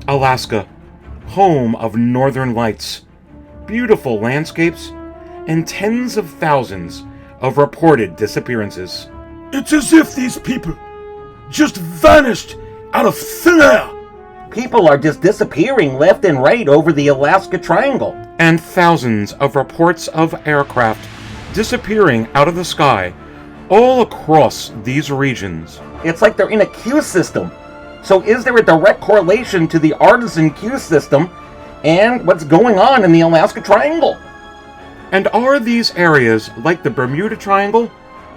Alaska, home of northern lights, beautiful landscapes, and tens of thousands of reported disappearances. It's as if these people just vanished out of thin air. People are just disappearing left and right over the Alaska Triangle. And thousands of reports of aircraft disappearing out of the sky all across these regions. It's like they're in a queue system. So is there a direct correlation to the Artisan queue system and what's going on in the Alaska Triangle? And are these areas, like the Bermuda Triangle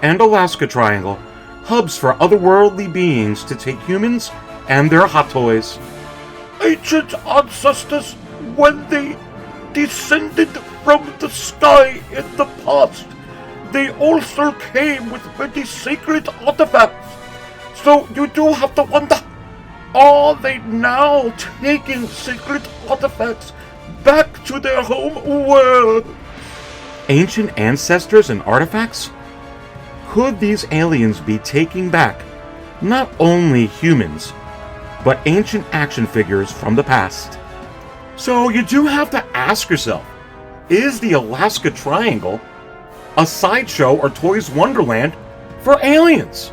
and Alaska Triangle, hubs for otherworldly beings to take humans and their hot toys? Ancient ancestors, when they descended from the sky in the past, they also came with many sacred artifacts. So you do have to wonder, are they now taking sacred artifacts back to their home world? Ancient ancestors and artifacts? Could these aliens be taking back not only humans, but ancient action figures from the past? So you do have to ask yourself, is the Alaska Triangle a sideshow or Toys Wonderland for aliens?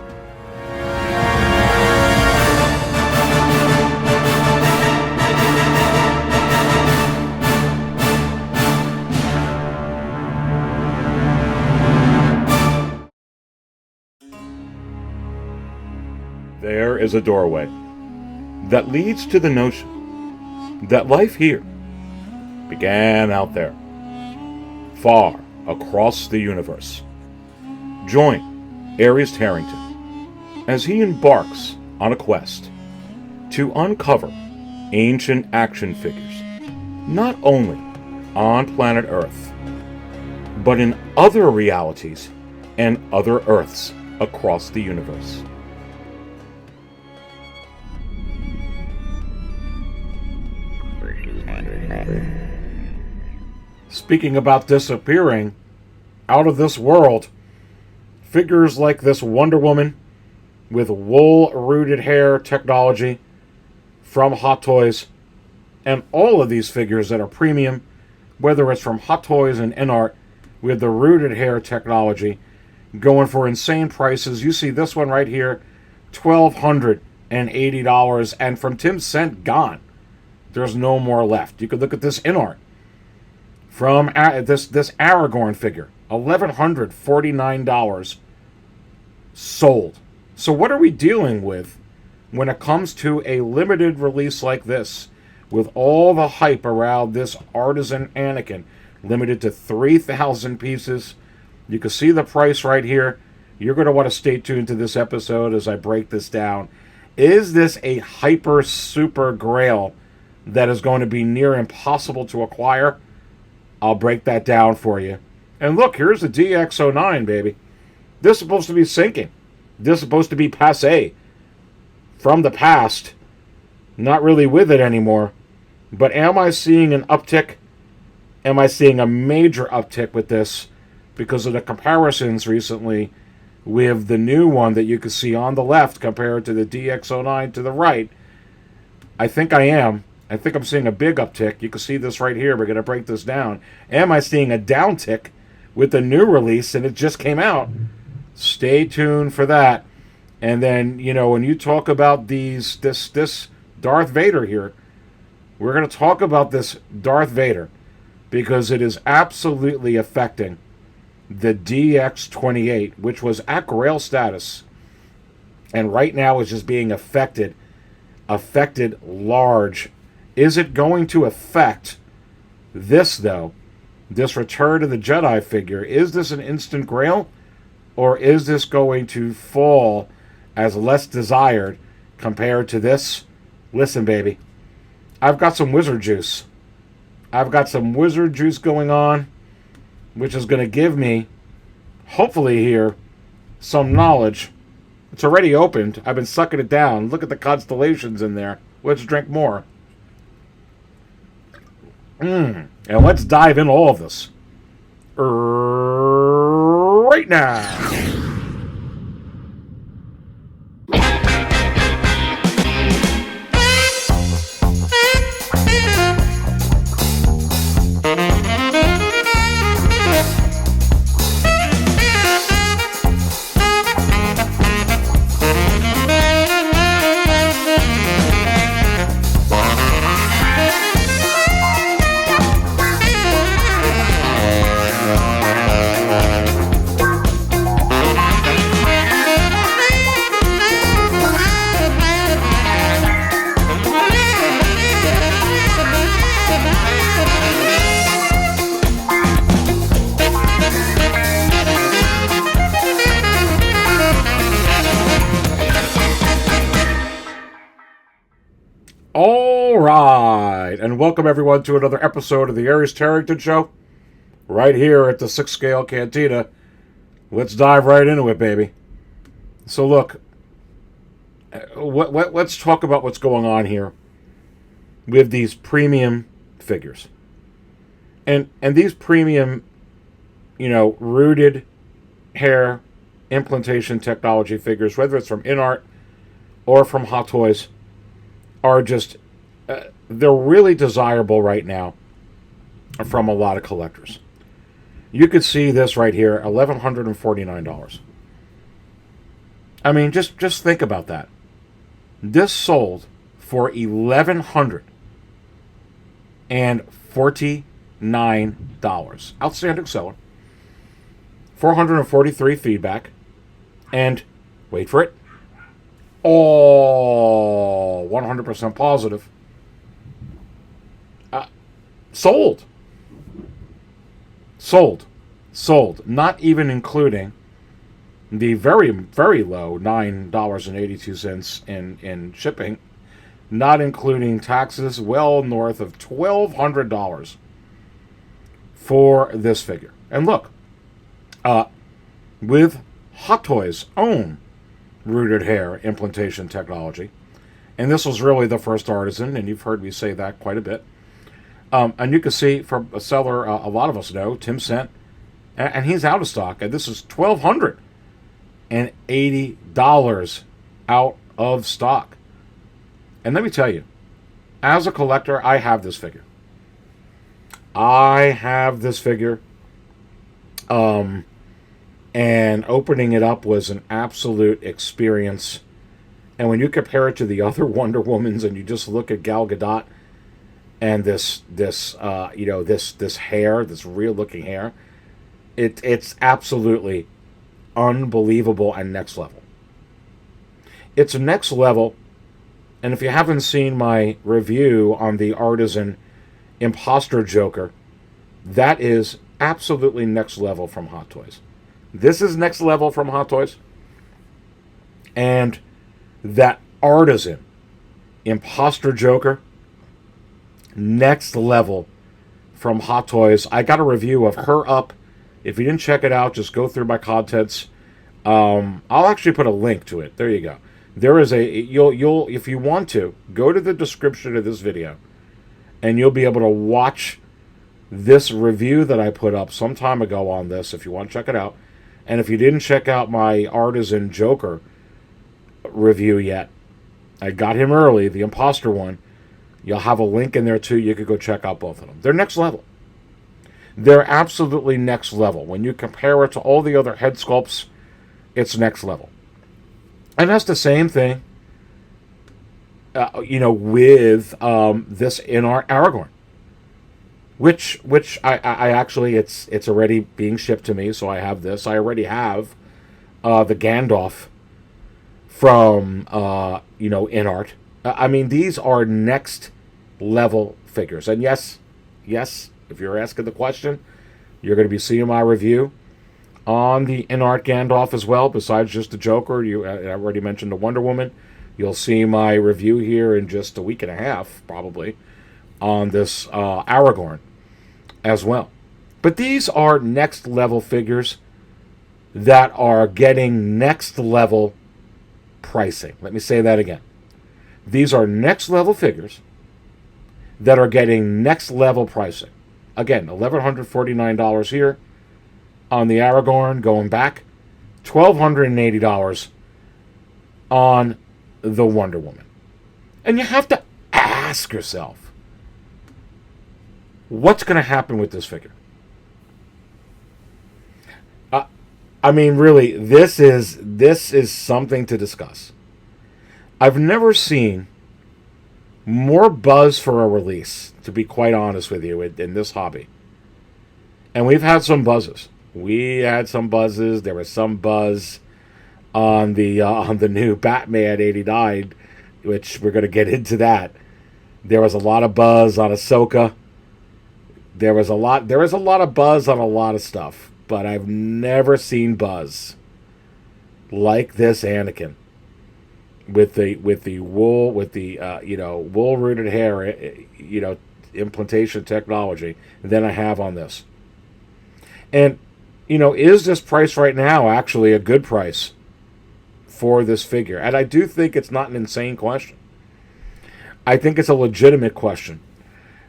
There is a doorway that leads to the notion that life here began out there, far across the universe. Join Aries Tarrington as he embarks on a quest to uncover ancient action figures, not only on planet Earth, but in other realities and other Earths across the universe. Speaking about disappearing out of this world, figures like this Wonder Woman with wool-rooted hair technology from Hot Toys, and all of these figures that are premium, whether it's from Hot Toys and InArt with the rooted hair technology, going for insane prices. You see this one right here, $1,280, and from Tim Cent, gone. There's no more left. You could look at this InArt from this Aragorn figure, $1,149 sold. So what are we dealing with when it comes to a limited release like this, with all the hype around this Artisan Anakin, limited to 3,000 pieces? You can see the price right here. You're going to want to stay tuned to this episode as I break this down. Is this a hyper super grail that is going to be near impossible to acquire? I'll break that down for you. And look, here's the DX09, baby. This is supposed to be sinking. This is supposed to be passé. From the past. Not really with it anymore. But am I seeing an uptick? Am I seeing a major uptick with this because of the comparisons recently with the new one that you can see on the left compared to the DX09 to the right? I think I am. I think I'm seeing a big uptick. You can see this right here. We're going to break this down. Am I seeing a downtick with the new release, and it just came out? Stay tuned for that. And then, you know, when you talk about this Darth Vader here, we're going to talk about this Darth Vader because it is absolutely affecting the DX28, which was at grail status, and right now is just being affected large. Is it going to affect this, though? This Return of the Jedi figure? Is this an instant grail? Or is this going to fall as less desired compared to this? Listen, baby. I've got some wizard juice. I've got some wizard juice going on, which is going to give me, hopefully here, some knowledge. It's already opened. I've been sucking it down. Look at the constellations in there. Let's drink more. And let's dive into all of this right now. All right, and welcome everyone to another episode of the Aries Tarrington Show, right here at the 6 Scale Cantina. Let's dive right into it, baby. So look, let's talk about what's going on here with these premium figures. And these premium, rooted hair implantation technology figures, whether it's from InArt or from Hot Toys, are just, they're really desirable right now from a lot of collectors. You could see this right here, $1,149. I mean, just think about that. This sold for $1,149. Outstanding seller. 443 feedback. And, wait for it, all 100% positive. Sold. Not even including the very, very low $9.82 in shipping. Not including taxes, well north of $1,200 for this figure. And look, with Hot Toys' own rooted hair implantation technology, and this was really the first Artisan, and you've heard me say that quite a bit. And you can see from a seller a lot of us know, Tim Sent, and he's out of stock, and this is $1,280 out of stock. And let me tell you, as a collector, I have this figure. And opening it up was an absolute experience. And when you compare it to the other Wonder Womans, and you just look at Gal Gadot and this hair, this real-looking hair, it's absolutely unbelievable and next level. It's next level, and if you haven't seen my review on the Artisan Imposter Joker, that is absolutely next level from Hot Toys. This is next level from Hot Toys. And that Artisan Imposter Joker, next level from Hot Toys. I got a review of her up. If you didn't check it out, just go through my contents. I'll actually put a link to it. There you go. There is you'll if you want to, go to the description of this video, and you'll be able to watch this review that I put up some time ago on this, if you want to check it out. And if you didn't check out my Artisan Joker review yet, I got him early, the Imposter one. You'll have a link in there too. You could go check out both of them. They're next level. They're absolutely next level. When you compare it to all the other head sculpts, it's next level. And that's the same thing, with this InArt Aragorn. Which I actually, it's already being shipped to me, so I have this. I already have the Gandalf from, InArt. I mean, these are next level figures. And yes, if you're asking the question, you're going to be seeing my review on the InArt Gandalf as well, besides just the Joker. I already mentioned the Wonder Woman. You'll see my review here in just a week and a half, probably, on this Aragorn as well. But these are next level figures that are getting next level pricing. Let me say that again. These are next level figures that are getting next level pricing. Again, $1,149 here on the Aragorn, going back $1,280 on the Wonder Woman. And you have to ask yourself, what's going to happen with this figure? I mean, really, this is something to discuss. I've never seen more buzz for a release, to be quite honest with you, in this hobby. And we've had some buzzes. We had some buzzes. There was some buzz on the new Batman 89, which we're going to get into that. There was a lot of buzz on Ahsoka. There is a lot of buzz on a lot of stuff, but I've never seen buzz like this Anakin. with the wool, with the wool rooted hair, implantation technology than I have on this. And is this price right now actually a good price for this figure? And I do think it's not an insane question. I think it's a legitimate question.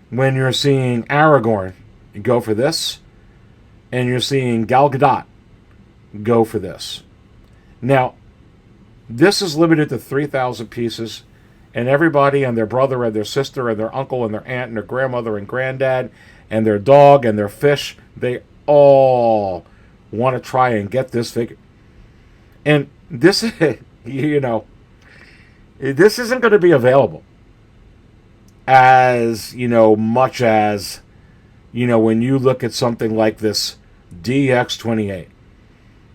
When you're seeing Aragorn go for this, and you're seeing Gal Gadot go for this. Now, this is limited to 3,000 pieces, and everybody and their brother and their sister and their uncle and their aunt and their grandmother and granddad and their dog and their fish, they all want to try and get this figure. And this, this isn't going to be available as, much as, when you look at something like this DX28.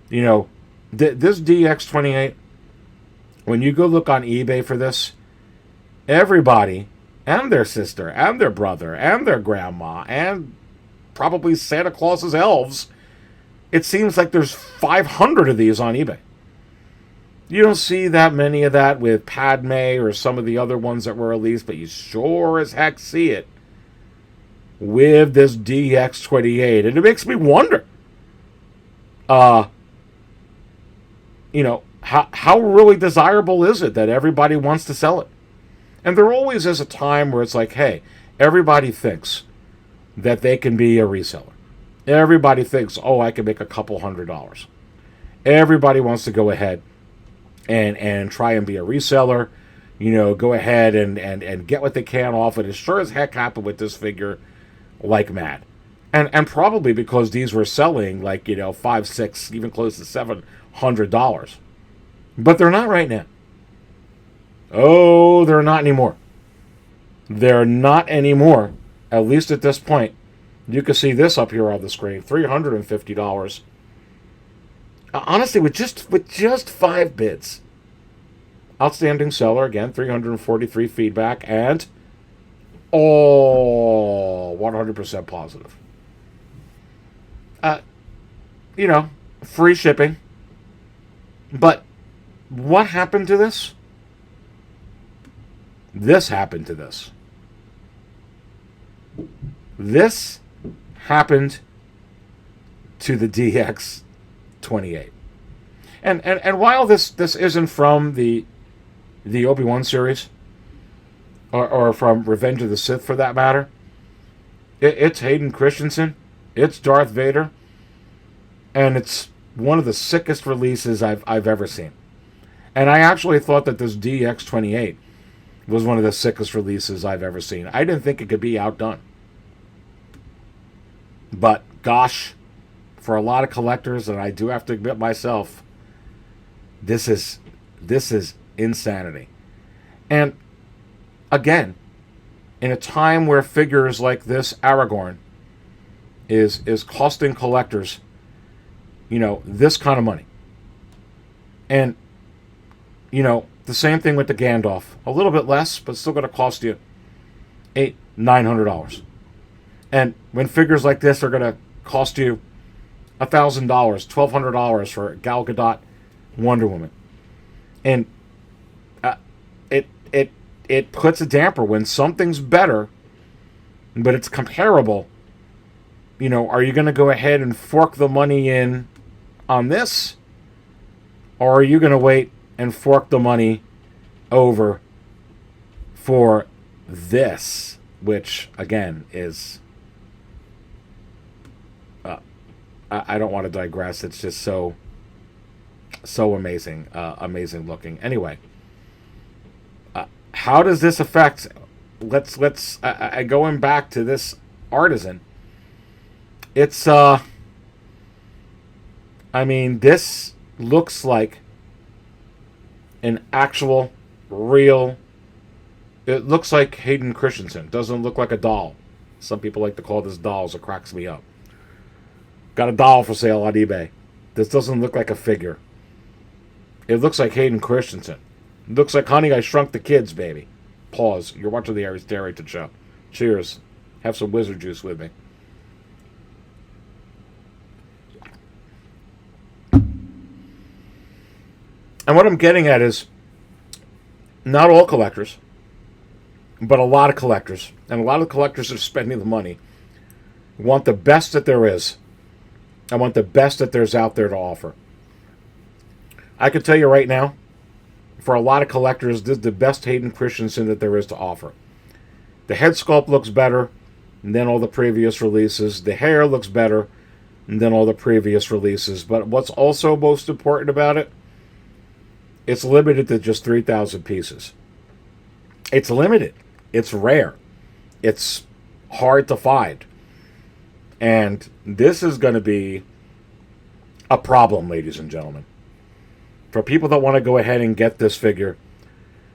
This DX28, when you go look on eBay for this, everybody and their sister and their brother and their grandma and probably Santa Claus's elves, it seems like there's 500 of these on eBay. You don't see that many of that with Padme or some of the other ones that were released, but you sure as heck see it with this DX28. And it makes me wonder, how really desirable is it that everybody wants to sell it? And there always is a time where it's like, hey, everybody thinks that they can be a reseller. Everybody thinks, I can make a couple $100. Everybody wants to go ahead and try and be a reseller, go ahead and get what they can off it. It sure as heck happened with this figure like mad. And probably because these were selling like, $500, $600, even close to $700. But they're not right now. Oh, they're not anymore. They're not anymore, at least at this point. You can see this up here on the screen, $350. Honestly, with just 5 bids. Outstanding seller, again, 343 feedback, and all 100% positive. Free shipping. But what happened to this? This happened to this. This happened to the DX28. And while this isn't from the Obi-Wan series, or from Revenge of the Sith for that matter, it's Hayden Christensen, it's Darth Vader, and it's one of the sickest releases I've ever seen. And I actually thought that this DX28 was one of the sickest releases I've ever seen. I didn't think it could be outdone. But gosh, for a lot of collectors, and I do have to admit myself, this is insanity. And again, in a time where figures like this Aragorn is costing collectors, this kind of money. And the same thing with the Gandalf. A little bit less, but still going to cost you $900. And when figures like this are going to cost you $1,000, $1,200 for Gal Gadot Wonder Woman. And it puts a damper when something's better, but it's comparable. Are you going to go ahead and fork the money in on this? Or are you going to wait and fork the money over for this, which, again, is... I don't want to digress. It's just so amazing, amazing looking. Anyway, how does this affect? Let's going back to this Artisan. It's this looks like an actual, real. It looks like Hayden Christensen. Doesn't look like a doll. Some people like to call this dolls. It cracks me up. Got a doll for sale on eBay. This doesn't look like a figure. It looks like Hayden Christensen. It looks like Honey, I Shrunk the Kids, baby. Pause. You're watching the Aries Narrated show. Cheers. Have some wizard juice with me. And what I'm getting at is, not all collectors, but a lot of collectors, and a lot of collectors are spending the money, want the best that there is. I want the best that there's out there to offer. I can tell you right now, for a lot of collectors, this is the best Hayden Christensen that there is to offer. The head sculpt looks better than all the previous releases. The hair looks better than all the previous releases. But what's also most important about it, it's limited to just 3,000 pieces. It's limited. It's rare. It's hard to find. And this is going to be a problem, ladies and gentlemen. For people that want to go ahead and get this figure,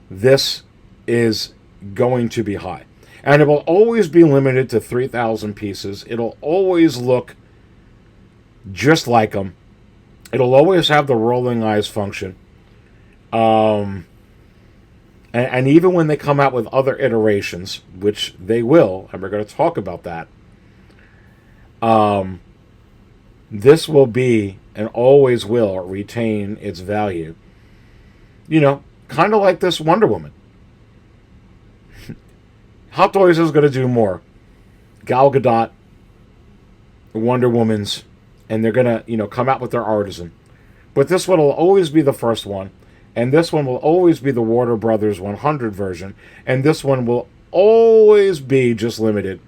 this is going to be high. And it will always be limited to 3,000 pieces. It'll always look just like them. It'll always have the rolling eyes function. And even when they come out with other iterations, which they will, and we're going to talk about that, this will be and always will retain its value. You know, kind of like this Wonder Woman. Hot Toys is going to do more. Gal Gadot, Wonder Woman's, and they're going to, you know, come out with their Artisan. But this one will always be the first one, and this one will always be the Warner Brothers 100 version, and this one will always be just limited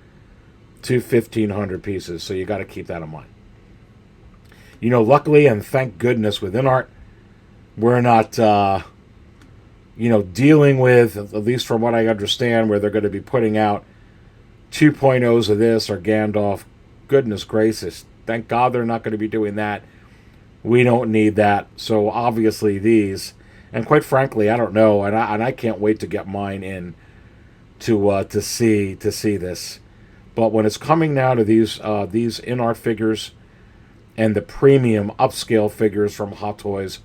to 1,500 pieces, so you got to keep that in mind. You know, luckily and thank goodness with InArt, we're not, dealing with, at least from what I understand, where they're going to be putting out 2.0s of this or Gandalf. Goodness gracious. Thank God they're not going to be doing that. We don't need that. So obviously these, and quite frankly, I don't know, and I can't wait to get mine in to see this. But when it's coming now to these InArt figures and the premium upscale figures from Hot Toys,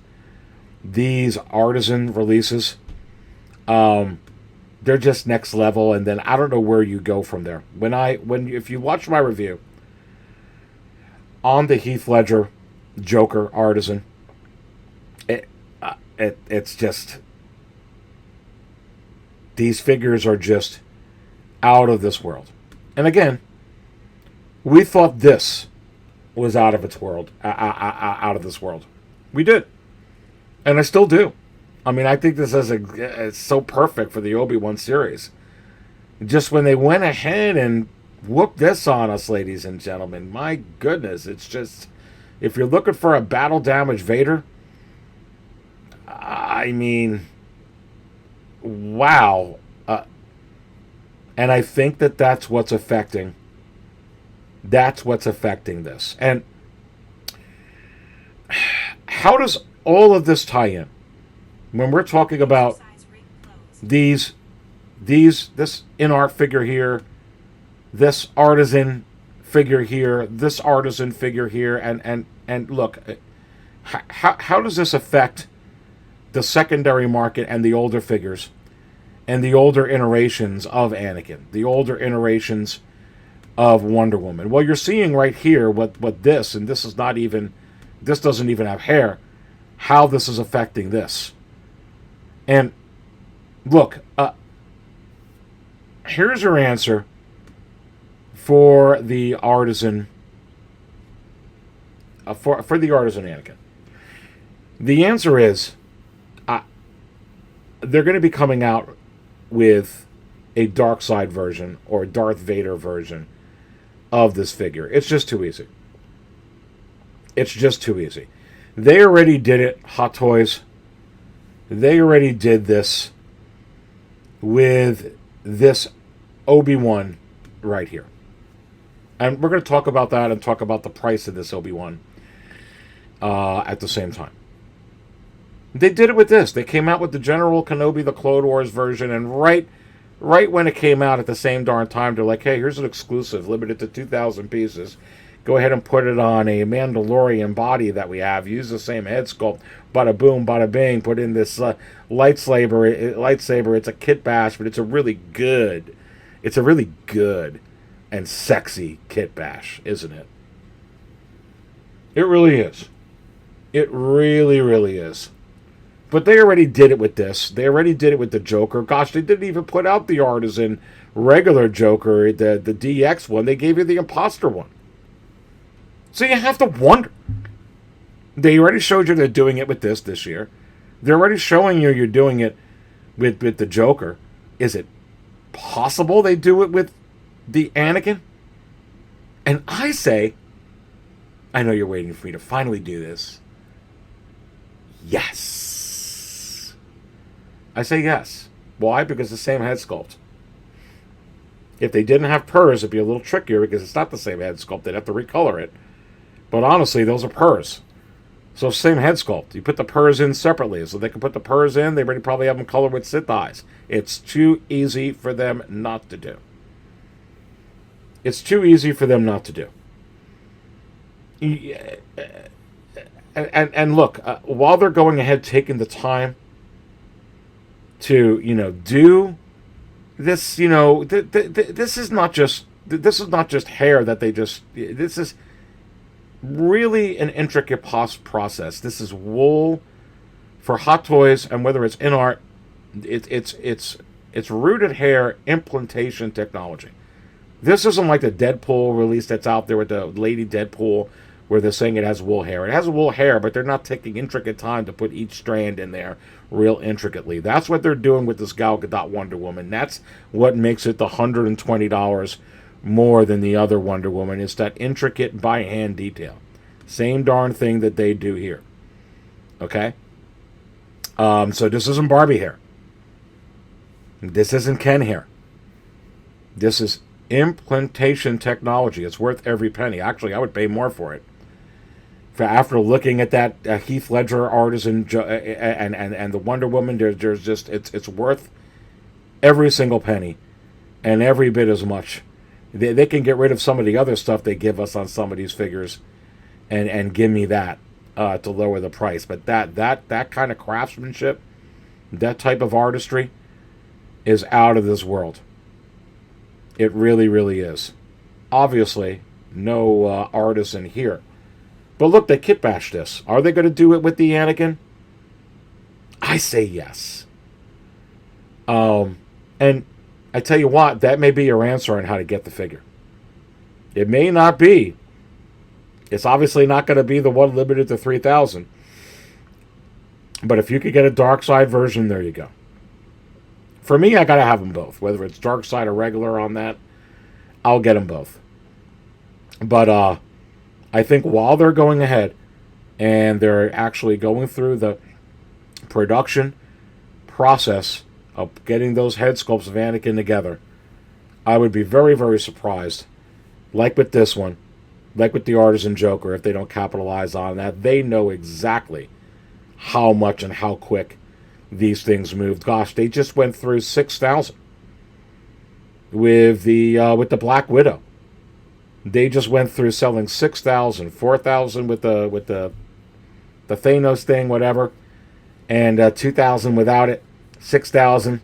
these Artisan releases, they're just next level. And then I don't know where you go from there. If you watch my review on the Heath Ledger Joker Artisan, it's just, these figures are just out of this world. And again, we thought this was out of its world, out of this world. We did, and I still do. I mean, I think this is so perfect for the Obi-Wan series. Just when they went ahead and whooped this on us, ladies and gentlemen, my goodness, it's just, if you're looking for a battle damage Vader, I mean, wow. And I think that's what's affecting. That's what's affecting this. And how does all of this tie in? When we're talking about this InArt figure here, this Artisan figure here, this Artisan figure here, and look, how does this affect the secondary market and the older figures and the older iterations of Anakin, the older iterations of Wonder Woman? Well, you're seeing right here what this, and this doesn't even have hair, how this is affecting this. And look, here's your answer for the Artisan, for the Artisan Anakin. The answer is, they're going to be coming out with a dark side version or a Darth Vader version of this figure. It's just too easy. It's just too easy. They already did it, Hot Toys. They already did this with this Obi-Wan right here. And we're going to talk about that and talk about the price of this Obi-Wan at the same time. They did it with this. They came out with the General Kenobi, the Clone Wars version, and right when it came out at the same darn time, they're like, hey, here's an exclusive, limited to 2,000 pieces. Go ahead and put it on a Mandalorian body that we have. Use the same head sculpt. Bada boom, bada bing. Put in this lightsaber. It's a kit bash, but it's a really good and sexy kit bash, isn't it? It really is. It really, really is. But they already did it with this. They already did it with the Joker. Gosh, they didn't even put out the Artisan regular Joker, the DX one. They gave you the Imposter one. So you have to wonder. They already showed you they're doing it with this year. They're already showing you you're doing it with the Joker. Is it possible they do it with the Anakin? And I say, I know you're waiting for me to finally do this. Yes. I say yes. Why? Because the same head sculpt. If they didn't have purrs, it'd be a little trickier because it's not the same head sculpt. They'd have to recolor it. But honestly, those are purrs. So same head sculpt. You put the purrs in separately. So they can put the purrs in. They already probably have them colored with Sith eyes. It's too easy for them not to do. It's too easy for them not to do. And look, while they're going ahead taking the time to, do this, this is not just hair that they just, this is really an intricate process. This is wool for Hot Toys, and whether it's InArt, it's rooted hair implantation technology. This isn't like the Deadpool release that's out there with the Lady Deadpool, where they're saying it has wool hair. It has wool hair, but they're not taking intricate time to put each strand in there real intricately. That's what they're doing with this Gal Gadot Wonder Woman. That's what makes it the $120 more than the other Wonder Woman. It's that intricate by hand detail. Same darn thing that they do here. Okay? So this isn't Barbie hair. This isn't Ken hair. This is implantation technology. It's worth every penny. Actually, I would pay more for it. After looking at that Heath Ledger Artisan and the Wonder Woman, there's just it's worth every single penny and every bit as much. They can get rid of some of the other stuff they give us on some of these figures and give me that to lower the price. But that kind of craftsmanship, that type of artistry is out of this world. It really, really is. Obviously, no artisan here. But look, they kit bashed this. Are they going to do it with the Anakin? I say yes. And I tell you what, that may be your answer on how to get the figure. It may not be. It's obviously not going to be the one limited to 3,000. But if you could get a dark side version, there you go. For me, I got to have them both. Whether it's dark side or regular on that, I'll get them both. But I think while they're going ahead and they're actually going through the production process of getting those head sculpts of Anakin together, I would be very, very surprised, like with this one, like with the Artisan Joker, if they don't capitalize on that. They know exactly how much and how quick these things moved. Gosh, they just went through 6,000 with the Black Widow. They just went through selling 6,000, 4,000 with the Thanos thing, whatever, and 2,000 without it, 6,000,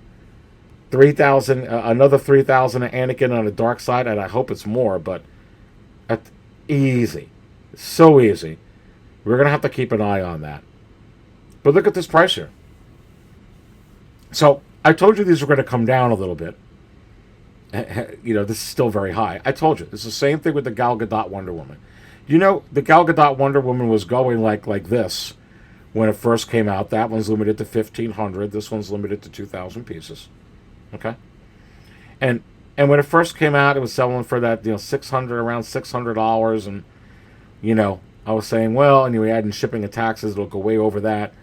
3,000, another 3,000 of Anakin on the dark side, and I hope it's more, but easy, so easy. We're gonna have to keep an eye on that. But look at this price here. So I told you these were going to come down a little bit. This is still very high. I told you. It's the same thing with the Gal Gadot Wonder Woman. The Gal Gadot Wonder Woman was going like this when it first came out. That one's limited to 1,500. This one's limited to 2,000 pieces. Okay? And when it first came out, it was selling for that, around $600. And, I was saying, well, anyway, adding shipping and taxes, it'll go way over that.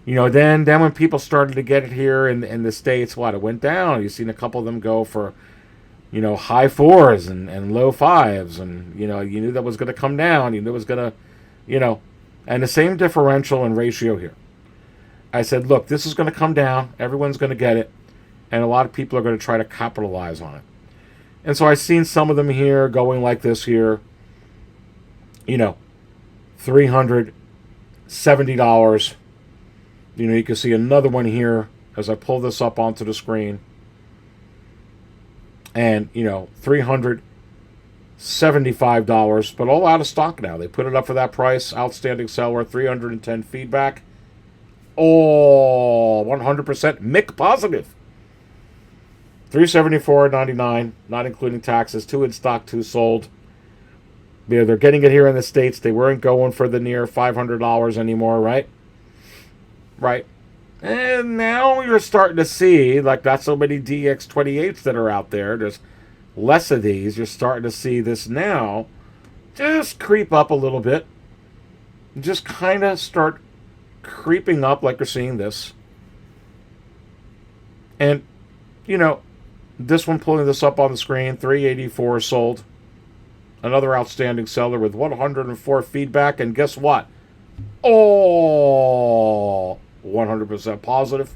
Then when people started to get it here in the States, it went down. You've seen a couple of them go for, high 4s and low 5s. And, you knew that was going to come down. You knew it was going to, and the same differential and ratio here. I said, look, this is going to come down. Everyone's going to get it. And a lot of people are going to try to capitalize on it. And so I've seen some of them here going like this here. $370. You can see another one here as I pull this up onto the screen. And, $375, but all out of stock now. They put it up for that price. Outstanding seller, 310 feedback. Oh, 100% Mick positive. $374.99, not including taxes. 2 in stock, 2 sold. Yeah, they're getting it here in the States. They weren't going for the near $500 anymore, right? Right. And now you're starting to see, like, not so many DX28s that are out there. There's less of these. You're starting to see this now just creep up a little bit. Just kind of start creeping up like you're seeing this. And, you know, this one pulling this up on the screen, 384 sold. Another outstanding seller with 104 feedback. And guess what? Oh, 100% positive.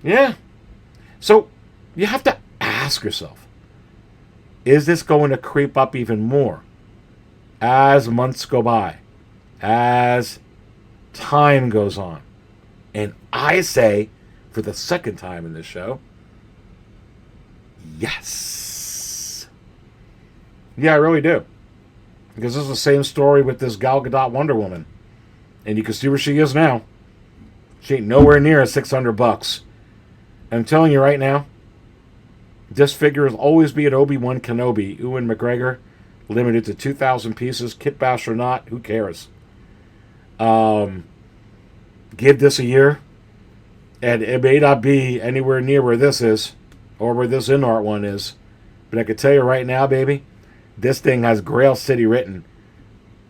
Yeah. So you have to ask yourself, is this going to creep up even more as months go by, as time goes on? And I say, for the second time in this show, yes. Yeah, I really do. Because this is the same story with this Gal Gadot Wonder Woman. And you can see where she is now. She ain't nowhere near $600. And I'm telling you right now, this figure will always be at Obi-Wan Kenobi, Ewan McGregor, limited to 2,000 pieces, kit bash or not, who cares? Give this a year, and it may not be anywhere near where this is, or where this InArt one is, but I can tell you right now, baby, this thing has Grail City written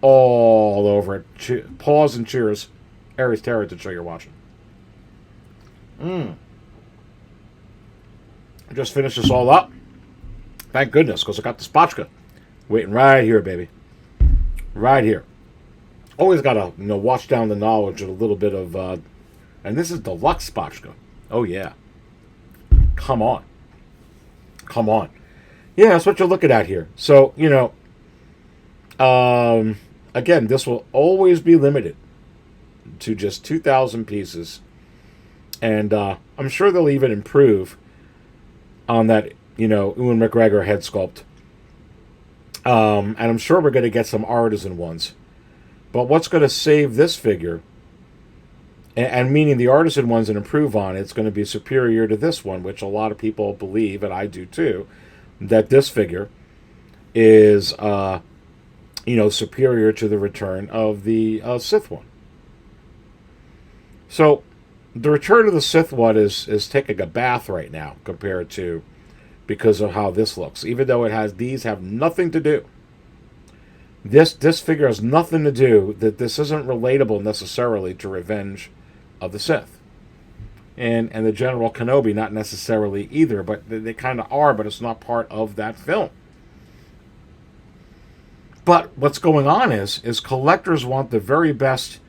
all over it. Pause and cheers. Aries Terror to show you're watching. Just finished this all up. Thank goodness, because I got the spotchka waiting right here, baby. Right here. Always got to, wash down the knowledge of a little bit of, and this is deluxe spotchka. Oh, yeah. Come on. Come on. Yeah, that's what you're looking at here. So, again, this will always be limited to just 2,000 pieces. And I'm sure they'll even improve on that, Ewan McGregor head sculpt. And I'm sure we're going to get some artisan ones. But what's going to save this figure, and meaning the artisan ones and improve on it's going to be superior to this one, which a lot of people believe, and I do too, that this figure is, superior to the return of the Sith one. So, the return of the Sith one is taking a bath right now compared to, because of how this looks. Even though these have nothing to do. This figure has nothing to do, that this isn't relatable necessarily to Revenge of the Sith. And the General Kenobi, not necessarily either, but they kind of are, but it's not part of that film. But what's going on is collectors want the very best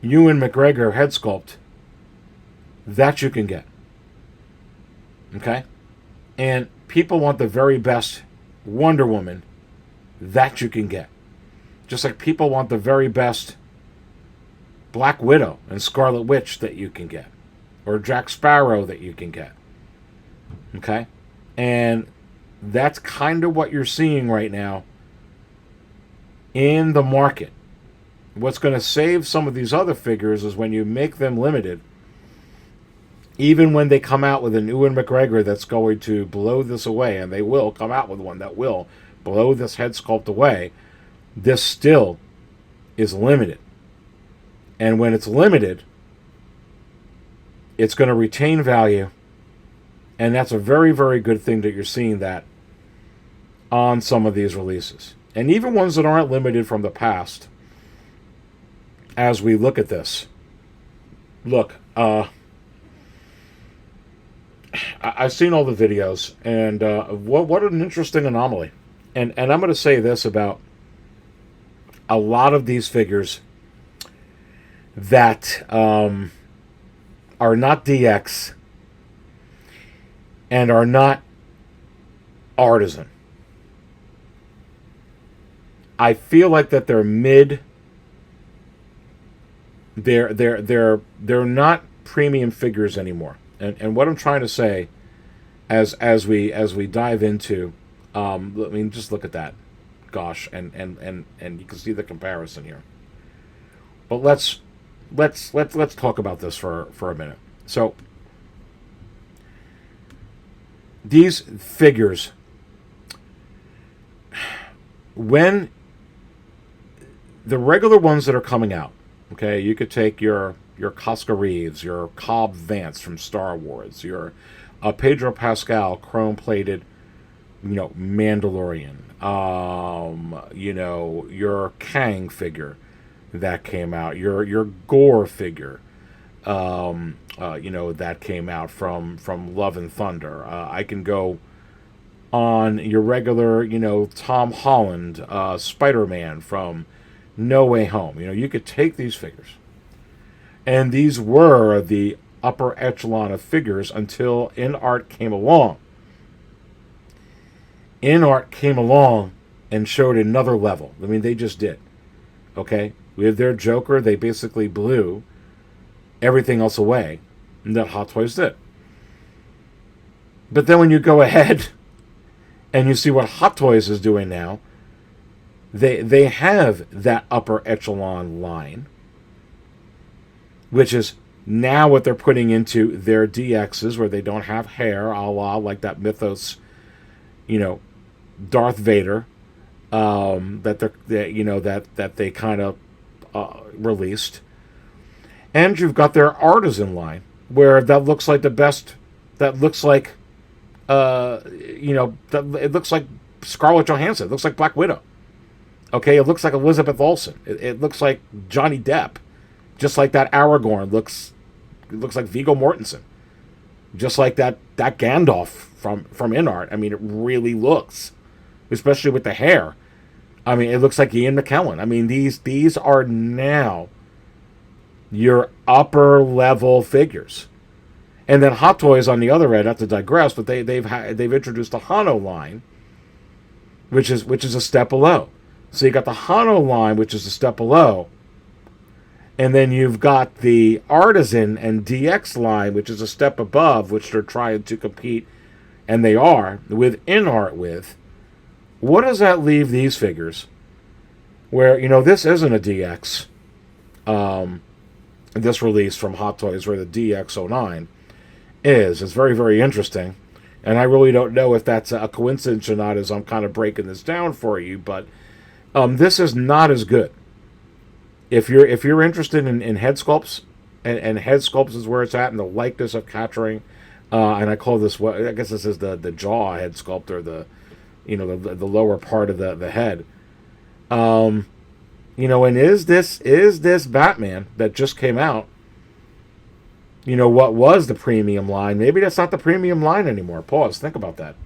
Ewan McGregor head sculpt that you can get. Okay? And people want the very best Wonder Woman that you can get. Just like people want the very best Black Widow and Scarlet Witch that you can get. Or Jack Sparrow that you can get. Okay? And that's kind of what you're seeing right now in the market. What's going to save some of these other figures is when you make them limited, even when they come out with an Ewan McGregor that's going to blow this away, and they will come out with one that will blow this head sculpt away, this still is limited. And when it's limited, it's going to retain value, and that's a very, very good thing that you're seeing that on some of these releases. And even ones that aren't limited from the past, as we look at this. Look, I've seen all the videos, and what an interesting anomaly. And I'm going to say this about a lot of these figures that are not DX and are not artisan. I feel like that they're mid. They're not premium figures anymore. And what I'm trying to say, as we dive into, just look at that, gosh, and you can see the comparison here. But let's let's talk about this for a minute. So these figures, when the regular ones that are coming out, okay, you could take your Casca Reeves, your Cobb Vance from Star Wars, your Pedro Pascal chrome-plated, Mandalorian, your Kang figure that came out, your Gore figure, that came out from Love and Thunder. I can go on your regular, Tom Holland, Spider-Man from No Way Home. You could take these figures, and these were the upper echelon of figures until InArt came along. InArt came along and showed another level. I mean, they just did. Okay? With their Joker, they basically blew everything else away that Hot Toys did. But then when you go ahead and you see what Hot Toys is doing now, they have that upper echelon line, which is now what they're putting into their DXs, where they don't have hair, a la like that Mythos, Darth Vader, that they kind of released. And you've got their Artisan line, where that looks like the best. That looks like, it looks like Scarlett Johansson. It looks like Black Widow. Okay, it looks like Elizabeth Olsen. It looks like Johnny Depp. Just like that Aragorn looks like Viggo Mortensen. Just like that Gandalf from InArt. I mean, it really looks, especially with the hair. I mean, it looks like Ian McKellen. I mean, these are now your upper level figures. And then Hot Toys on the other end, not to digress, but they've introduced a Hano line, which is a step below. So you got the Hano line, which is a step below, and then you've got the Artisan and DX line, which is a step above, which they're trying to compete, and they are, with InArt with. What does that leave these figures? Where, this isn't a DX. This release from Hot Toys, where the DX09 is. It's very, very interesting. And I really don't know if that's a coincidence or not, as I'm kind of breaking this down for you, but this is not as good. If you're interested in head sculpts, and head sculpts is where it's at, and the likeness of capturing, and I call this, I guess this is the jaw head sculpt, or the lower part of the head. And is this Batman that just came out, what was the premium line? Maybe that's not the premium line anymore. Pause. Think about that.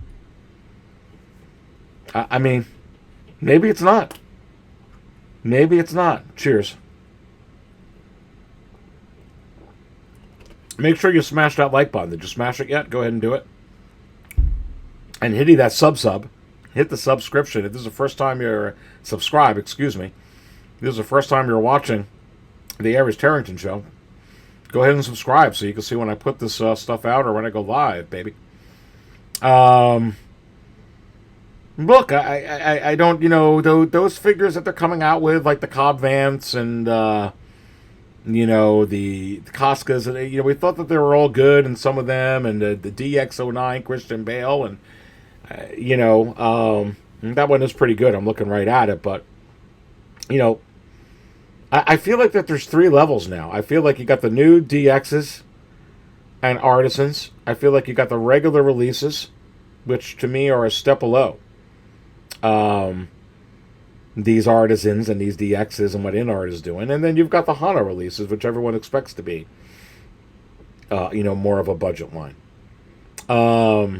I mean, maybe it's not. Maybe it's not. Cheers. Make sure you smash that like button. Did you smash it yet? Go ahead and do it. And hitting that sub. Hit the subscription. If this is the first time you're subscribed, excuse me. If this is the first time you're watching the Aries Tarrington Show, go ahead and subscribe so you can see when I put this stuff out or when I go live, baby. Look, I don't, those figures that they're coming out with, like the Cobb Vance and, the Cascas, we thought that they were all good, and some of them, and the DX09 Christian Bale, and, that one is pretty good. I'm looking right at it, but, I feel like that there's 3 levels now. I feel like you got the new DXs and Artisans. I feel like you got the regular releases, which to me are a step below these Artisans and these DXs and what InArt is doing. And then you've got the Hana releases, which everyone expects to be, more of a budget line. But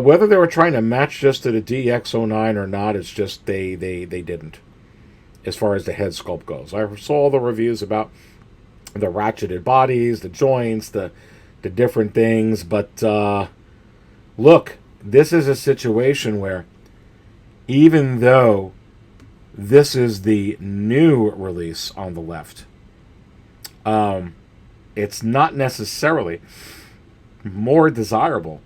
whether they were trying to match just to the DX09 or not, it's just they didn't, as far as the head sculpt goes. I saw all the reviews about the ratcheted bodies, the joints, the different things, but look, this is a situation where, even though this is the new release on the left, it's not necessarily more desirable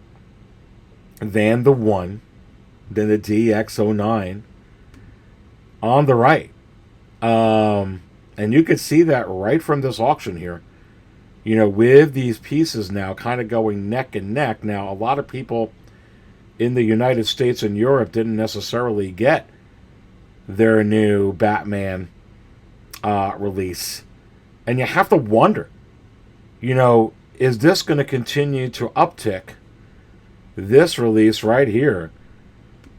than the DX09 on the right. And you could see that right from this auction here. You know, with these pieces now kind of going neck and neck. Now, a lot of people in the United States and Europe didn't necessarily get their new Batman release. And you have to wonder, you know, is this going to continue to uptick this release right here?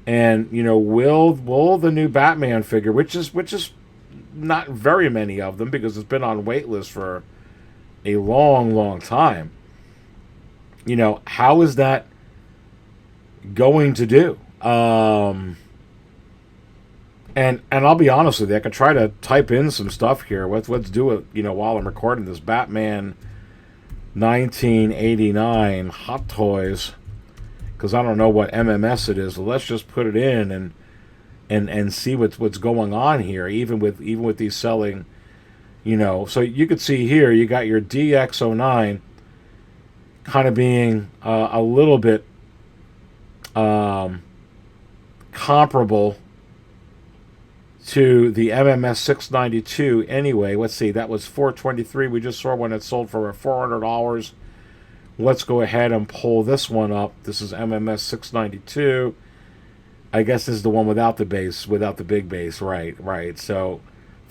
And, you know, will the new Batman figure, which is not very many of them because it's been on wait list for a long time, you know, how is that going to do? And I'll be honest with you, I could try to type in some stuff here. Let's do it, you know, while I'm recording this. Batman 1989 Hot Toys, because I don't know what MMS it is. So let's just put it in and see what's going on here. Even with these selling, you know, so you could see here you got your DX09 kind of being a little bit comparable to the MMS 692 anyway. Let's see, that was $423. We just saw one that sold for $400. Let's go ahead and pull this one up. This is MMS 692. I guess this is the one without the base, without the big base. Right. So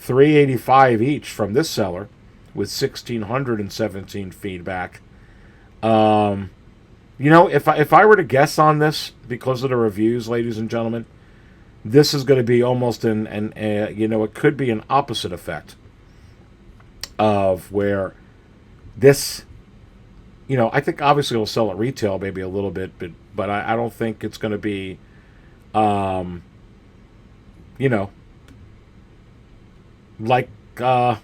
$385 each from this seller with 1,617 feedback. You know, if I were to guess on this, because of the reviews, ladies and gentlemen, this is going to be almost you know, it could be an opposite effect of where this, you know, I think obviously it'll sell at retail maybe a little bit, but I don't think it's going to be, you know, like the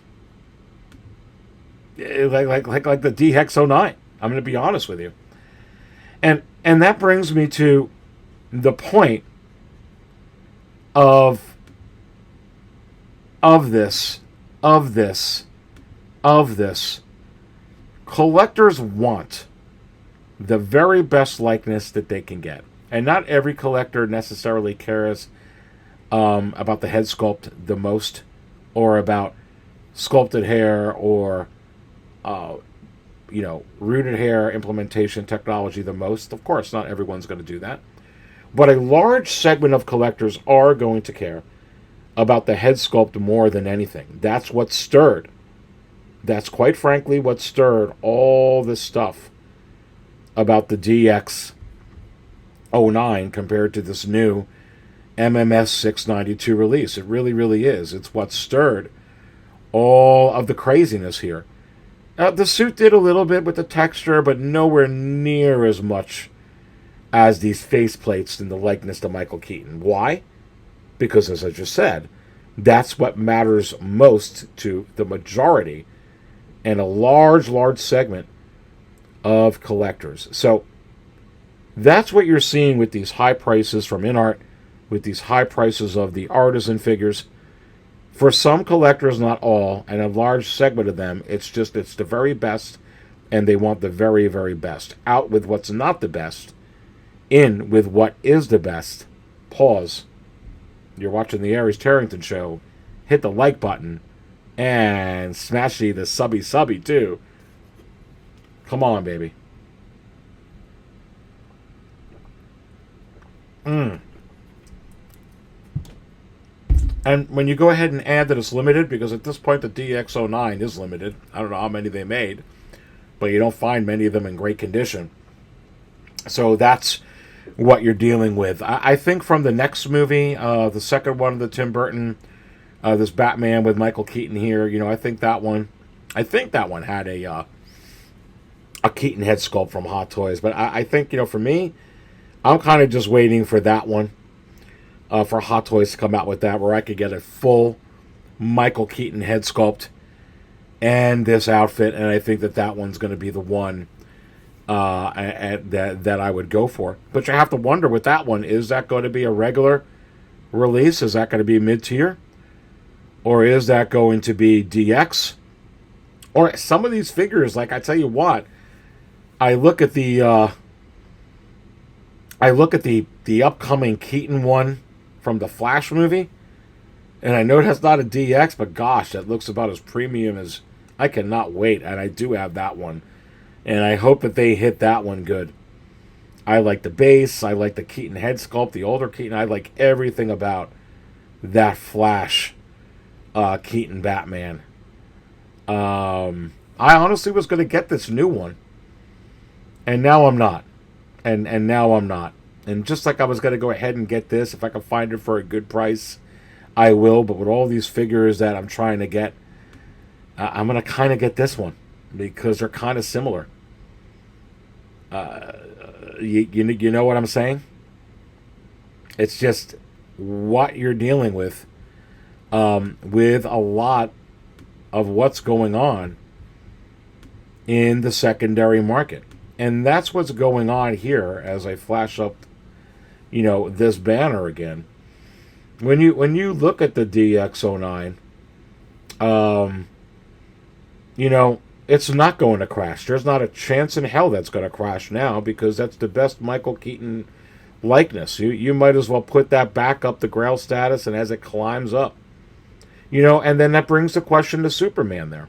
DX09. I'm going to be honest with you. And that brings me to the point of this. Collectors want the very best likeness that they can get. And not every collector necessarily cares about the head sculpt the most, or about sculpted hair, or you know, rooted hair implementation technology the most. Of course, not everyone's going to do that. But a large segment of collectors are going to care about the head sculpt more than anything. That's what stirred. That's quite frankly what stirred all this stuff about the DX09 compared to this new MMS 692 release. It really is. It's what stirred all of the craziness here. The suit did a little bit with the texture, but nowhere near as much as these faceplates in the likeness to Michael Keaton. Why? Because, as I just said, that's what matters most to the majority and a large segment of collectors. So that's what you're seeing with these high prices from InArt, with these high prices of the artisan figures. For some collectors, not all, and a large segment of them, it's the very best, and they want the very best. Out with what's not the best, in with what is the best. Pause. You're watching the Aries Tarrington Show. Hit the like button, and smash the subby too. Come on, baby. And when you go ahead and add that it's limited, because at this point the DX09 is limited. I don't know how many they made, but you don't find many of them in great condition. So that's what you're dealing with. I think from the next movie, the second one of the Tim Burton, this Batman with Michael Keaton here, you know, I think that one had a Keaton head sculpt from Hot Toys. But I think, you know, for me, I'm kind of just waiting for that one. For Hot Toys to come out with that, where I could get a full Michael Keaton head sculpt and this outfit, and I think that one's going to be the one that I would go for. But you have to wonder with that one, is that going to be a regular release? Is that going to be mid-tier? Or is that going to be DX? Or some of these figures, like I tell you what, I look at the upcoming Keaton one from the Flash movie, And I know that's not a DX, but gosh, that looks about as premium as I cannot wait. And I do have that one. And I hope that they hit that one good. I like the base. I like the Keaton head sculpt, the older Keaton. I like everything about that Flash Keaton Batman. I honestly was going to get this new one. And now I'm not. And now I'm not. And just like I was going to go ahead and get this, if I can find it for a good price, I will. But with all these figures that I'm trying to get, I'm going to kind of get this one. Because they're kind of similar. You know what I'm saying? It's just what you're dealing with a lot of what's going on in the secondary market. And that's what's going on here as I flash up, this banner again. When you look at the DX09, it's not going to crash. There's not a chance in hell that's going to crash now because that's the best Michael Keaton likeness. You might as well put that back up to Grail status and as it climbs up. And then that brings the question to Superman there.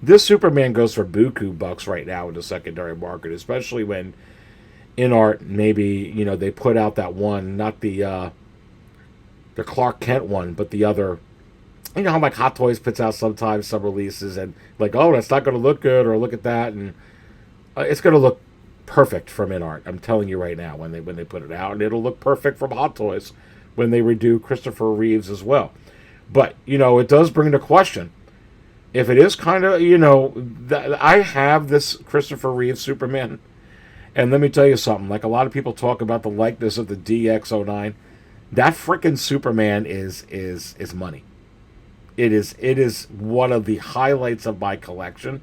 This Superman goes for buku bucks right now in the secondary market, especially when InArt maybe, they put out that one, not the Clark Kent one, but the other. You know how like Hot Toys puts out sometimes some releases and like, oh, that's not going to look good, or look at that, and it's going to look perfect from InArt. I'm telling you right now when they put it out, and it'll look perfect from Hot Toys when they redo Christopher Reeves as well. But it does bring the question: if it is kind of I have this Christopher Reeves Superman, and let me tell you something. Like a lot of people talk about the likeness of the DX09, that freaking Superman is money. It is one of the highlights of my collection.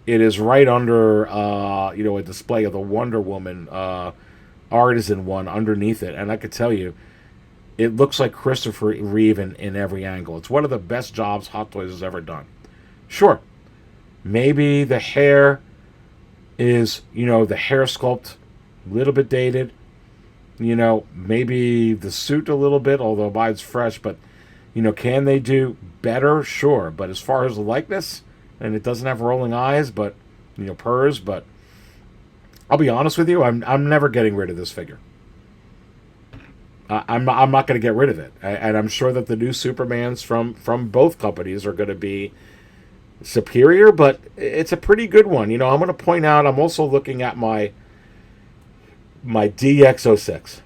It is right under a display of the Wonder Woman Artisan one underneath it, and I could tell you, it looks like Christopher Reeve in every angle. It's one of the best jobs Hot Toys has ever done. Sure, maybe the hair is the hair sculpt a little bit dated. Maybe the suit a little bit, although mine's fresh, but. Can they do better? Sure. But as far as the likeness, and it doesn't have rolling eyes, but, purrs, but I'll be honest with you, I'm never getting rid of this figure. I'm not going to get rid of it. And I'm sure that the new Supermans from both companies are going to be superior, but it's a pretty good one. I'm going to point out, I'm also looking at my DX06.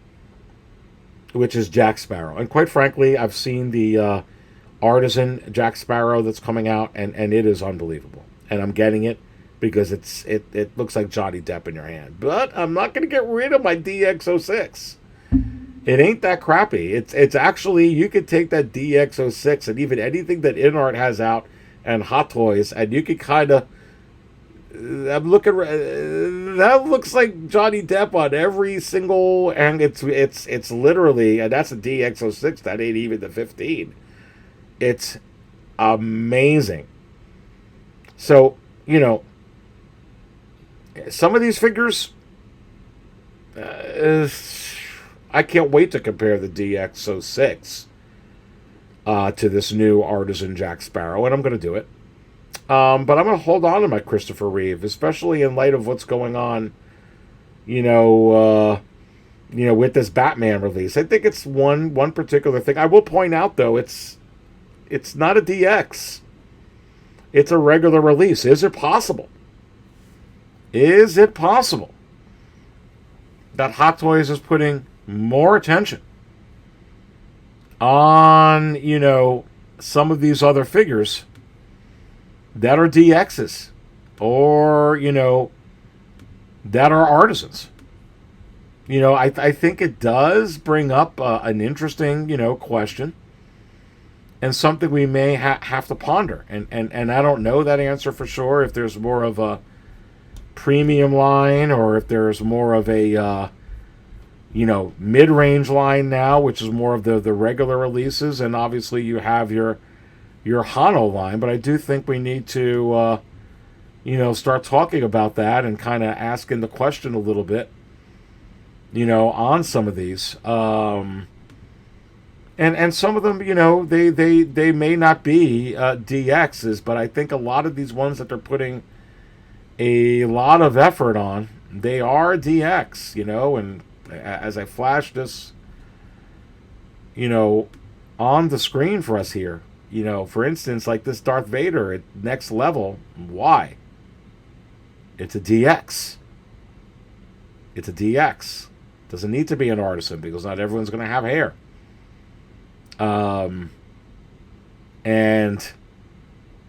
Which is Jack Sparrow. And quite frankly, I've seen the Artisan Jack Sparrow that's coming out, and it is unbelievable. And I'm getting it because it looks like Johnny Depp in your hand. But I'm not going to get rid of my DX06. It ain't that crappy. It's actually, you could take that DX06 and even anything that InArt has out and Hot Toys, and you could kind of... I'm looking. That looks like Johnny Depp on every single, and it's literally, and that's a DX06. That ain't even the 15. It's amazing. So some of these figures, I can't wait to compare the DX06 to this new Artisan Jack Sparrow, and I'm going to do it. But I'm going to hold on to my Christopher Reeve, especially in light of what's going on, with this Batman release. I think it's one particular thing. I will point out, though, it's not a DX. It's a regular release. Is it possible? Is it possible that Hot Toys is putting more attention on, some of these other figures that are DXs or, that are artisans? I think it does bring up an interesting, question and something we may have to ponder. And I don't know that answer for sure, if there's more of a premium line or if there's more of a, mid-range line now, which is more of the regular releases. And obviously you have your Hano line, but I do think we need to, start talking about that and kind of asking the question a little bit, on some of these. And some of them, they may not be DXs, but I think a lot of these ones that they're putting a lot of effort on, they are DX, and as I flash this, on the screen for us here, for instance, like this Darth Vader at next level, why? It's a DX. It's a DX. Doesn't need to be an artisan because not everyone's going to have hair. And,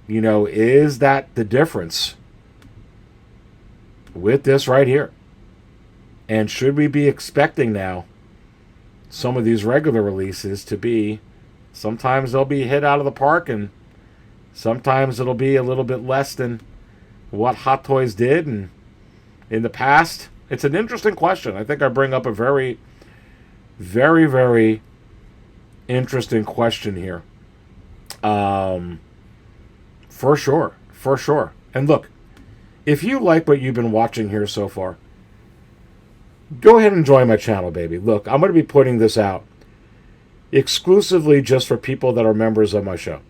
is that the difference with this right here? And should we be expecting now some of these regular releases to be, sometimes they'll be hit out of the park, and sometimes it'll be a little bit less than what Hot Toys did and in the past? It's an interesting question. I think I bring up a very, very, very interesting question here. For sure. And look, if you like what you've been watching here so far, go ahead and join my channel, baby. Look, I'm going to be putting this out exclusively just for people that are members of my show.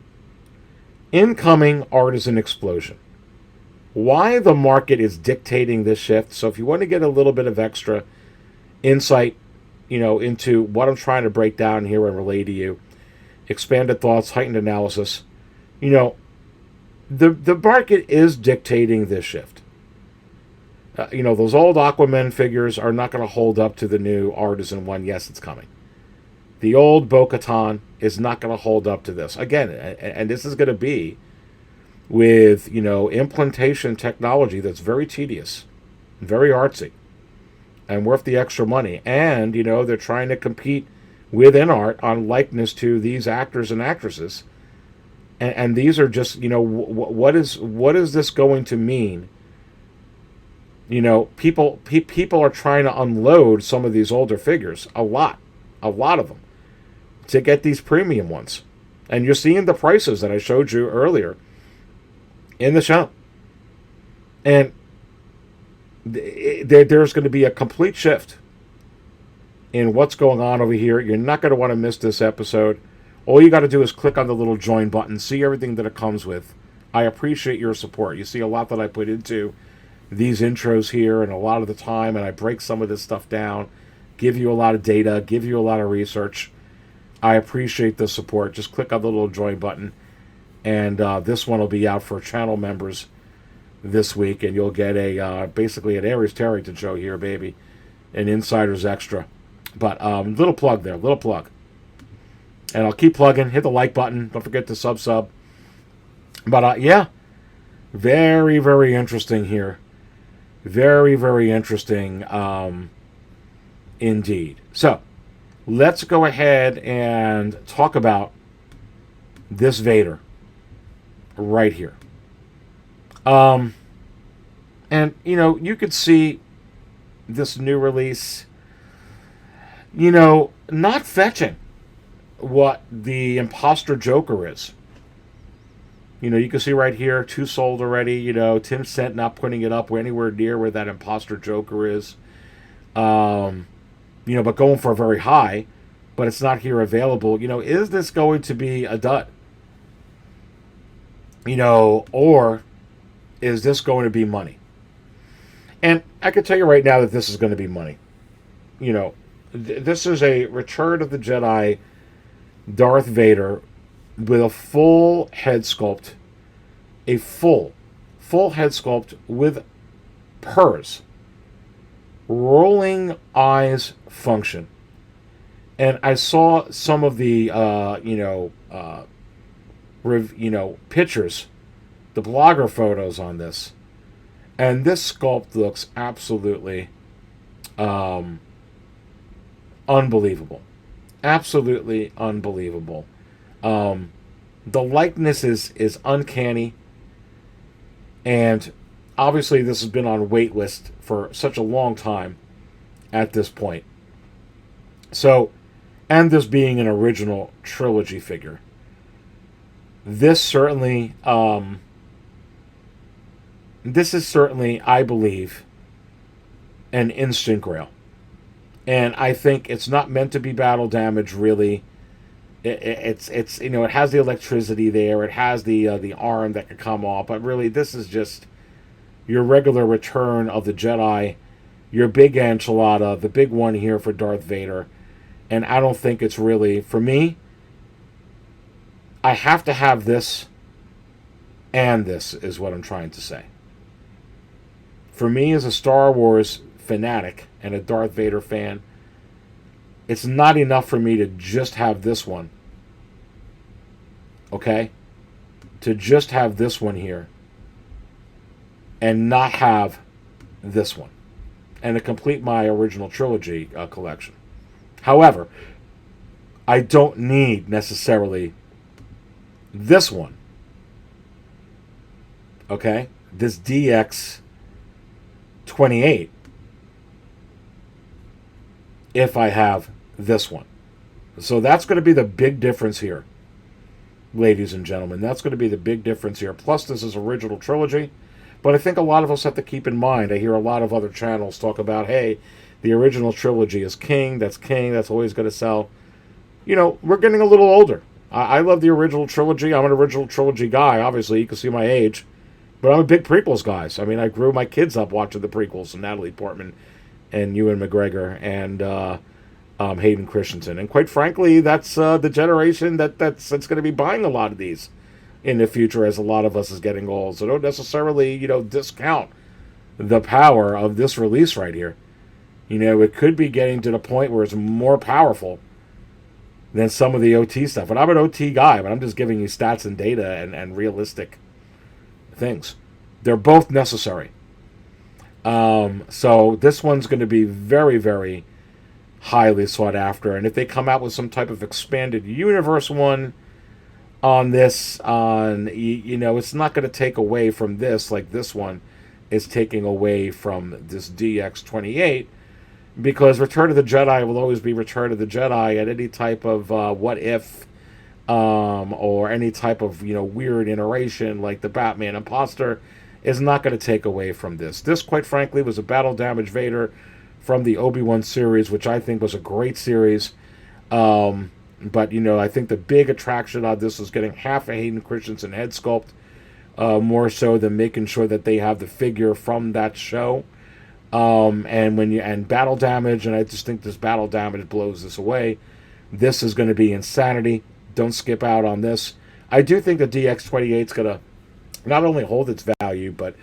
Incoming Artisan Explosion. Why the market is dictating this shift. So if you want to get a little bit of extra insight, into what I'm trying to break down here and relay to you, expanded thoughts, heightened analysis, the market is dictating this shift. Those old Aquaman figures are not going to hold up to the new Artisan one. Yes, it's coming. The old Bo-Katan is not going to hold up to this. Again, and this is going to be with, implantation technology that's very tedious, very artsy, and worth the extra money. And, they're trying to compete with InArt on likeness to these actors and actresses. And these are just, what is this going to mean? People are trying to unload some of these older figures, a lot of them, to get these premium ones. And you're seeing the prices that I showed you earlier in the show. And there's going to be a complete shift in what's going on over here. You're not going to want to miss this episode. All you got to do is click on the little join button, see everything that it comes with. I appreciate your support. You see a lot that I put into these intros here and a lot of the time, and I break some of this stuff down, give you a lot of data, give you a lot of research. I appreciate the support. Just click on the little join button, and this one will be out for channel members this week, and you'll get a basically an Aries Tarrington show here, baby, an Insider's Extra. But little plug there, little plug. And I'll keep plugging. Hit the like button. Don't forget to sub. But yeah, very, very interesting here. Very, very interesting indeed. So let's go ahead and talk about this Vader right here. And, you could see this new release, not fetching what the Imposter Joker is. You can see right here, 2 sold already. Tim Cent not putting it up anywhere near where that Imposter Joker is. But going for a very high, but it's not here available. Is this going to be a dud? Or is this going to be money? And I can tell you right now that this is going to be money. This is a Return of the Jedi Darth Vader with a full head sculpt, a full head sculpt with purrs, rolling eyes function. And I saw some of the pictures, the blogger photos on this, and this sculpt looks absolutely unbelievable. Absolutely unbelievable. The likeness is uncanny, and obviously this has been on wait list for such a long time at this point. So, and this being an original trilogy figure, this certainly, I believe, an instant grail. And I think it's not meant to be battle damage, really. it's you know, it has the electricity there. It has the arm that can come off. But really, this is just your regular Return of the Jedi, your big enchilada, the big one here for Darth Vader. And I don't think it's really, for me, I have to have this and this, is what I'm trying to say. For me, as a Star Wars fanatic and a Darth Vader fan, it's not enough for me to just have this one. Okay? To just have this one here and not have this one, and to complete my original trilogy collection. However, I don't need necessarily this one. Okay? This DX28 if I have this one. So that's going to be the big difference here, ladies and gentlemen. That's going to be the big difference here. Plus, this is original trilogy. But I think a lot of us have to keep in mind, I hear a lot of other channels talk about, hey, the original trilogy is king, that's always going to sell. You know, we're getting a little older. I love the original trilogy. I'm an original trilogy guy. Obviously, you can see my age. But I'm a big prequels guy. So, I mean, I grew my kids up watching the prequels, and Natalie Portman and Ewan McGregor and Hayden Christensen. And quite frankly, that's the generation that's going to be buying a lot of these in the future, as a lot of us is getting old. So don't necessarily, you know, discount the power of this release right here. You know, it could be getting to the point where it's more powerful than some of the OT stuff. And I'm an OT guy, but I'm just giving you stats and data and realistic things. They're both necessary. So this one's going to be very, very highly sought after. And if they come out with some type of expanded universe one on this, you know, it's not going to take away from this like this one is taking away from this DX28, because Return of the Jedi will always be Return of the Jedi at any type of what if or any type of, you know, weird iteration like the Batman Imposter is not going to take away from this. This, quite frankly, was a battle damage Vader from the Obi-Wan series, which I think was a great series. But, you know, I think the big attraction on this is getting half a Hayden Christensen head sculpt, more so than making sure that they have the figure from that show. And battle damage, and I just think this battle damage blows this away. This is going to be insanity. Don't skip out on this. I do think the DX28 is going to not only hold its value, but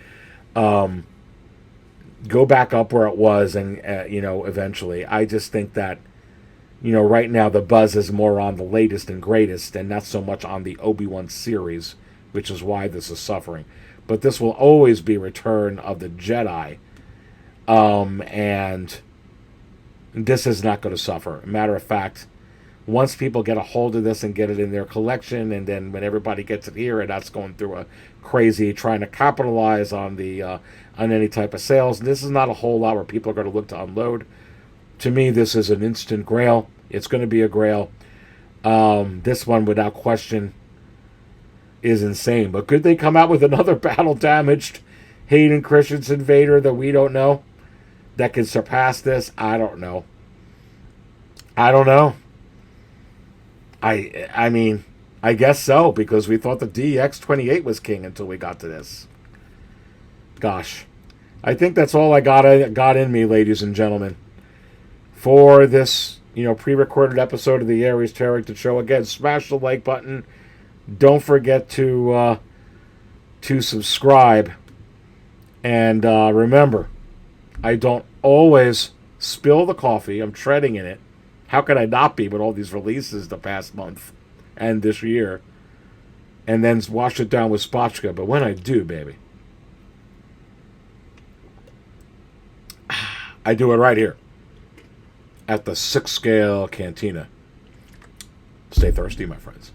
go back up where it was, and you know, eventually. I just think that, you know, right now the buzz is more on the latest and greatest, and not so much on the Obi-Wan series, which is why this is suffering. But this will always be Return of the Jedi, and this is not going to suffer. Matter of fact, once people get a hold of this and get it in their collection, and then when everybody gets it here, and that's going through a crazy trying to capitalize on the on any type of sales, this is not a whole lot where people are going to look to unload. To me, this is an instant grail. It's going to be a grail. This one, without question, is insane. But could they come out with another battle-damaged Hayden Christensen Vader that we don't know that can surpass this? I don't know. I mean, I guess so, because we thought the DX28 was king until we got to this. Gosh. I think that's all I got in me, ladies and gentlemen, for this, you know, pre-recorded episode of the Aries Character Show. Again, smash the like button. Don't forget to subscribe. And remember, I don't always spill the coffee. I'm treading in it. How could I not be with all these releases the past month and this year? And then wash it down with spotchka. But when I do, baby, I do it right here at the 6 scale cantina. Stay thirsty, my friends.